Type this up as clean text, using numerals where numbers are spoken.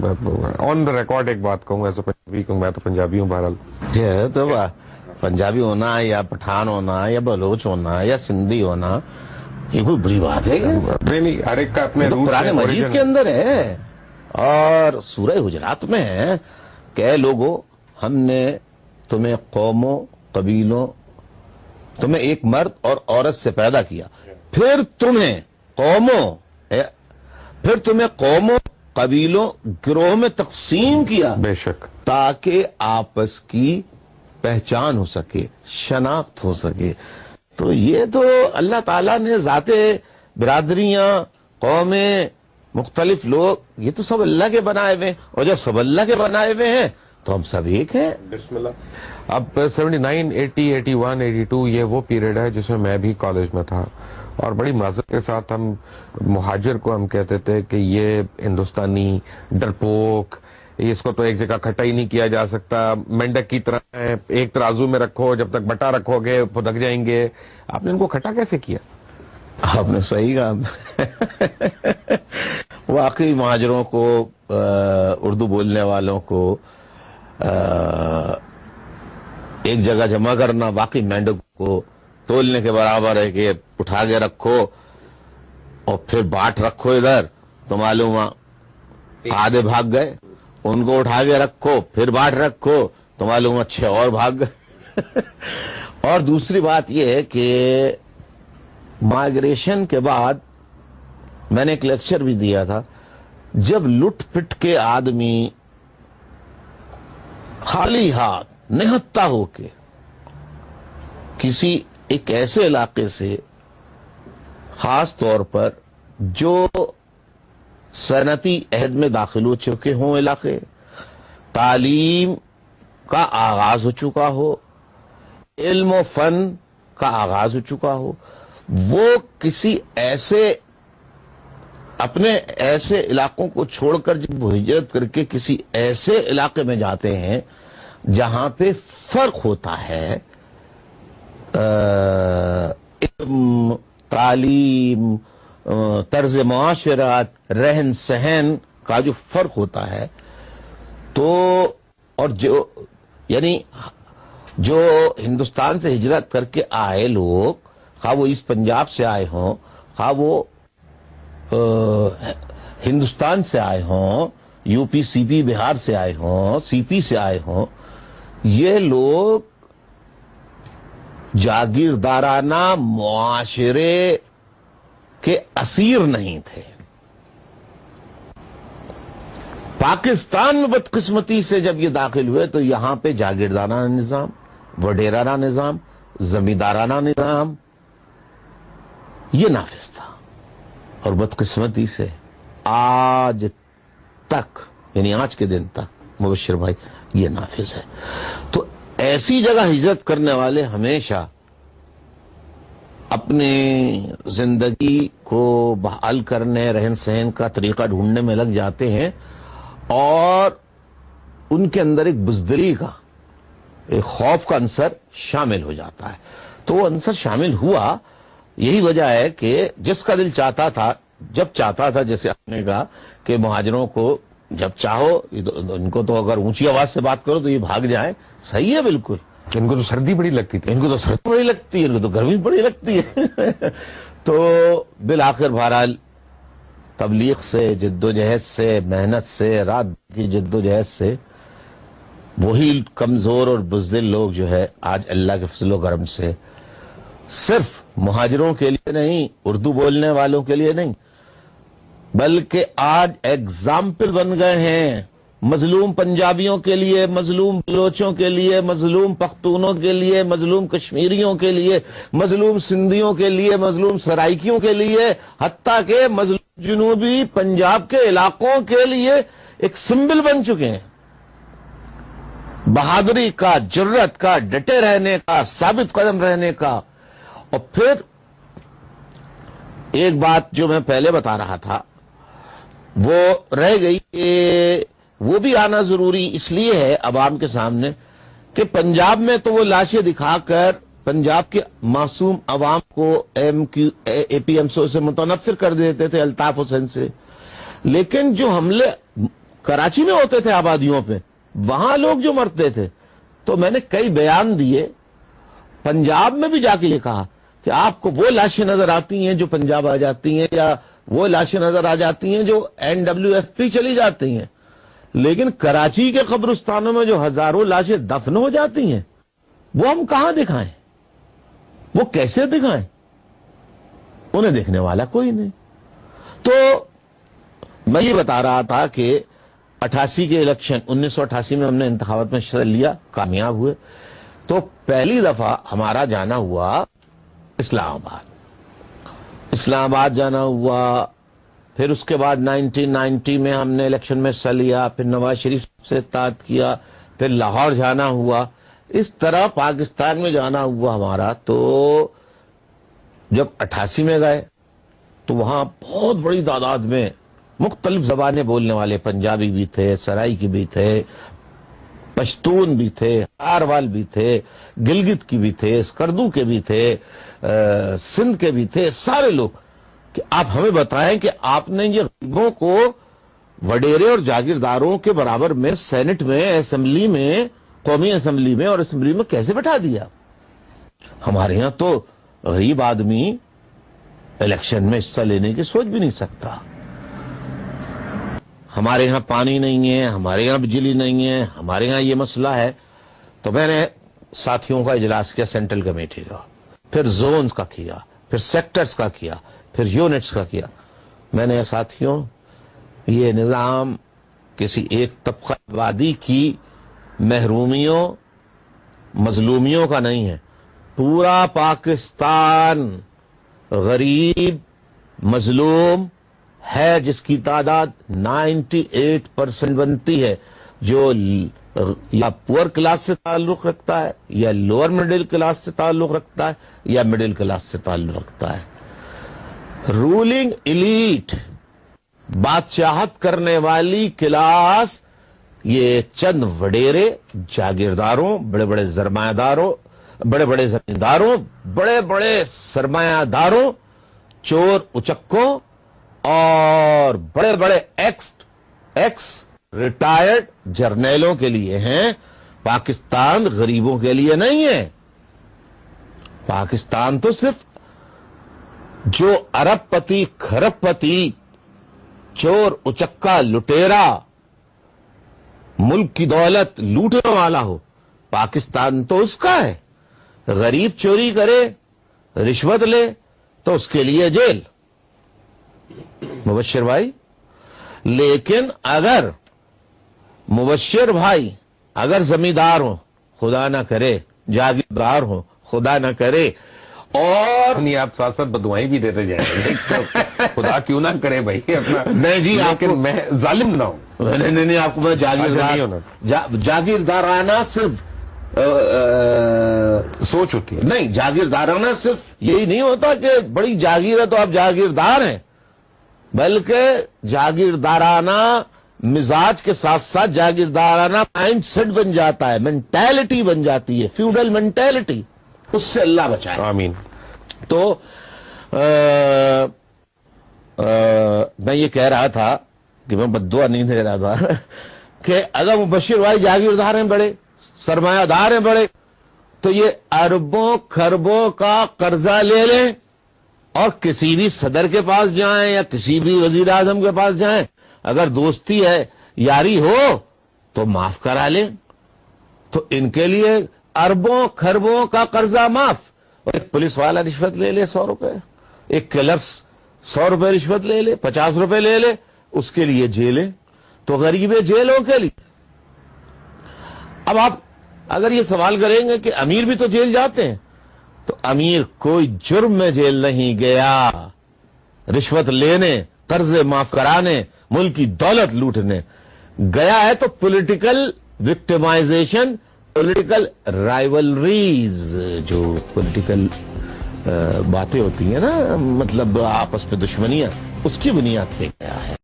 On the record ایک بات کہوں ایسا پنجابی کہوں، میں تو پنجابی ہوں بہرحال. یہ تو پنجابی ہونا یا پٹھان ہونا یا بلوچ ہونا یا سندھی ہونا یہ کوئی بری بات ہے؟ نہیں، ہر ایک کا اپنے تو قرآن مجید کے اندر ہے اور سورہ حجرات میں ہے کہ اے لوگو ہم نے تمہیں قوموں قبیلوں تمہیں ایک مرد اور عورت سے پیدا کیا، پھر تمہیں قوموں قبیلوں گروہ میں تقسیم کیا، بے شک، تاکہ آپس کی پہچان ہو سکے، شناخت ہو سکے. تو یہ تو اللہ تعالیٰ نے ذات برادریاں قومیں مختلف لوگ یہ تو سب اللہ کے بنائے ہوئے ہیں، اور جب سب اللہ کے بنائے ہوئے ہیں تو ہم سب ایک ہیں. بسم اللہ. اب 79 80 81 82 یہ وہ پیریڈ ہے جس میں میں بھی کالج میں تھا، اور بڑی معذرت کے ساتھ ہم مہاجر کو ہم کہتے تھے کہ یہ ہندوستانی ڈرپوک، اس کو تو ایک جگہ کھٹا ہی نہیں کیا جا سکتا، مینڈک کی طرح ہے، ایک ترازو میں رکھو، جب تک بٹا رکھو گے پھدک جائیں گے. آپ نے ان کو کھٹا کیسے کیا؟ آپ نے صحیح کہا. واقعی مہاجروں کو اردو بولنے والوں کو ایک جگہ جمع کرنا واقعی مینڈک کو تولنے کے برابر ہے کہ اٹھا کے رکھو اور پھر بانٹ رکھو ادھر، تو معلوم آدھے بھاگ گئے، ان کو اٹھا کے رکھو پھر بانٹ رکھو تو معلوم 6 اور بھاگ گئے. اور دوسری بات یہ ہے کہ مائگریشن کے بعد میں نے ایک لیکچر بھی دیا تھا، جب لٹ پٹ کے آدمی خالی ہاتھ نہتا ہو کے کسی ایک ایسے علاقے سے، خاص طور پر جو صنعتی عہد میں داخل ہو چکے ہوں علاقے، تعلیم کا آغاز ہو چکا ہو، علم و فن کا آغاز ہو چکا ہو، وہ کسی ایسے اپنے ایسے علاقوں کو چھوڑ کر جب وہ ہجرت کر کے کسی ایسے علاقے میں جاتے ہیں جہاں پہ فرق ہوتا ہے، علم، تعلیم، طرز معاشرت، رہن سہن کا جو فرق ہوتا ہے، تو اور یعنی جو ہندوستان سے ہجرت کر کے آئے لوگ، خواہ وہ اس پنجاب سے آئے ہوں، خواہ وہ ہندوستان سے آئے ہوں، یو پی سی پی بہار سے آئے ہوں، سی پی سے آئے ہوں، یہ لوگ جاگیردارانہ معاشرے کے اسیر نہیں تھے. پاکستان میں بدقسمتی سے جب یہ داخل ہوئے تو یہاں پہ جاگیردارانہ نظام، وڈیرانہ نظام، زمیندارانہ نظام یہ نافذ تھا، اور بدقسمتی سے آج تک، یعنی آج کے دن تک مبشر بھائی یہ نافذ ہے. تو ایسی جگہ ہجرت کرنے والے ہمیشہ اپنی زندگی کو بحال کرنے، رہن سہن کا طریقہ ڈھونڈنے میں لگ جاتے ہیں، اور ان کے اندر ایک بزدلی کا، ایک خوف کا عنصر شامل ہو جاتا ہے. تو وہ عنصر شامل ہوا، یہی وجہ ہے کہ جس کا دل چاہتا تھا، جب چاہتا تھا، جیسے آپ نے کہا کہ مہاجروں کو جب چاہو، ان کو تو اگر اونچی آواز سے بات کرو تو یہ بھاگ جائیں، صحیح ہے بالکل. ان کو تو سردی بڑی لگتی تھی، ان کو تو سردی بڑی لگتی ہے، ان کو تو گرمی بڑی لگتی ہے. تو بالآخر بہرحال تبلیغ سے، جد و جہد سے، محنت سے، رات کی جد و جہد سے، وہی کمزور اور بزدل لوگ جو ہے آج اللہ کے فضل و کرم سے صرف مہاجروں کے لیے نہیں، اردو بولنے والوں کے لیے نہیں، بلکہ آج ایگزامپل بن گئے ہیں مظلوم پنجابیوں کے لیے، مظلوم بلوچوں کے لیے، مظلوم پختونوں کے لیے، مظلوم کشمیریوں کے لیے، مظلوم سندھیوں کے لیے، مظلوم سرائکیوں کے لیے، حتیٰ کہ مظلوم جنوبی پنجاب کے علاقوں کے لیے ایک سمبل بن چکے ہیں، بہادری کا، جرت کا، ڈٹے رہنے کا، ثابت قدم رہنے کا. اور پھر ایک بات جو میں پہلے بتا رہا تھا وہ رہ گئی، کہ وہ بھی آنا ضروری اس لیے ہے عوام کے سامنے کہ پنجاب میں تو وہ لاشیں دکھا کر پنجاب کے معصوم عوام کو اے پی ایم سے متنفر کر دیتے تھے، الطاف حسین سے. لیکن جو حملے कराची में होते थे आबादियों पे, वहां लोग जो मरते थे। तो मैंने कई बयान दिए, पंजाब में भी जाके ये कहा कि आपको वो लाशें नजर आती हैं जो पंजाब आ जाती हैं, या वो लाशें नजर आ जाती हैं जो NWFP चली जाती हैं, लेकिन कराची के कब्रिस्तानों में जो हजारों लाशें दफन हो जाती हैं, वो हम कहां दिखाएं, वो कैसे दिखाएं? उन्हें देखने वाला कोई नहीं। तो मैं ये बता रहा था कि 88 के इलेक्शन, 1988 में हमने इंतखाबात में हिस्सा लिया, कामयाब हुए। तो पहली दफा हमारा जाना हुआ इस्लामाबाद जाना हुआ। फिर उसके बाद 1990 में हमने इलेक्शन में हिस्सा लिया, फिर नवाज शरीफ से इत्तेहाद किया, फिर लाहौर जाना हुआ। इस तरह पाकिस्तान में जाना हुआ हमारा। तो जब 88 में गए तो वहां बहुत बड़ी तादाद में मुख्तलिफ जबानें बोलने वाले पंजाबी भी थे, सराइकी भी थे, पश्तून भी थे, हारवाल भी थे, गिलगित की भी थे, स्कर्दू के भी थे, सिंध के भी थे, सारे लोग। कि आप हमें बताएं कि आपने ये गरीबों को वडेरे और जागीरदारों के बराबर में सेनेट में, असेंबली में, कौमी असेंबली में और असेंबली में कैसे बैठा दिया? हमारे यहां तो गरीब आदमी इलेक्शन में हिस्सा लेने की सोच भी नहीं सकता। हमारे यहां पानी नहीं है, हमारे यहां बिजली नहीं है, हमारे यहां ये मसला है। तो मैंने साथियों का इजलास किया, सेंट्रल कमेटी का, फिर जोन्स का किया, फिर सेक्टर्स का किया, फिर यूनिट्स का किया। मैंने साथियों, ये निजाम किसी एक तबका आबादी की महरूमियों, मजलूमियों का नहीं है। पूरा पाकिस्तान गरीब, मजलूम है, जिसकी तादाद 98% बनती है, जो या पुअर क्लास से ताल्लुक रखता है, या लोअर मिडिल क्लास से ताल्लुक रखता है, या मिडिल क्लास से ताल्लुक रखता है। रूलिंग एलीट, बादशाहत करने वाली क्लास, ये चंद वडेरे जागीरदारों, बड़े बड़े सरमायादारों, बड़े बड़े जमींदारों, बड़े बड़े सरमायादारों, चोर उचक्कों और बड़े बड़े एक्स रिटायर्ड जर्नैलों के लिए हैं। पाकिस्तान गरीबों के लिए नहीं है। पाकिस्तान तो सिर्फ जो अरबपति, खरबपति, चोर उचक्का, लुटेरा, मुल्क की दौलत लूटने वाला हो, पाकिस्तान तो उसका है। गरीब चोरी करे, रिश्वत ले, तो उसके लिए जेल, मुबश्शिर भाई। लेकिन अगर मुबश्शिर भाई अगर जमींदार हो, खुदा ना करे, जागीरदार हो, खुदा ना करे, और नहीं, आप साथ साथ बदुआई भी देते जाएंगे तो खुदा क्यों ना करे भाई अपना। नहीं जी, लेकिन मैं जालिम ना हूं। नहीं, आपको मैं जागीरदाराना सिर्फ सोच होती है। नहीं, जागीरदाराना सिर्फ यही नहीं होता कि बड़ी जागीर है तो आप जागीरदार हैं, बल्कि जागीरदाराना मिजाज के साथ साथ जागीरदाराना माइंड सेट बन जाता है, मेंटेलिटी बन जाती है, फ्यूडल मेंटेलिटी। उससे अल्लाह बचाए, आमीन। तो मैं ये कह रहा था कि मैं बद्दुआ नहीं दे रहा था कि अगर मुबश्शिर भाई जागीरदार हैं बड़े, सरमायादार हैं बड़े, तो ये अरबों खरबों का कर्जा ले लें और किसी भी सदर के पास जाएं या किसी भी वजीर आजम के पास जाएं, अगर दोस्ती है, यारी हो, तो माफ करा लें। तो इनके लिए अरबों खरबों का कर्जा माफ। और एक पुलिस वाला रिश्वत ले ले 100 रुपए, एक क्लर्क 100 रुपए रिश्वत ले ले, 50 रुपए ले ले, उसके लिए जेलें। तो गरीबे जेलों के लिए। अब आप अगर ये सवाल करेंगे कि अमीर भी तो जेल जाते हैं, तो अमीर कोई जुर्म में जेल नहीं गया। रिश्वत लेने, कर्जे माफ कराने, मुल्क की दौलत लूटने गया है। तो पॉलिटिकल विक्टिमाइजेशन, पॉलिटिकल राइवलरीज, जो पॉलिटिकल बातें होती हैं ना, मतलब आपस में दुश्मनियां, उसकी बुनियाद पे गया है।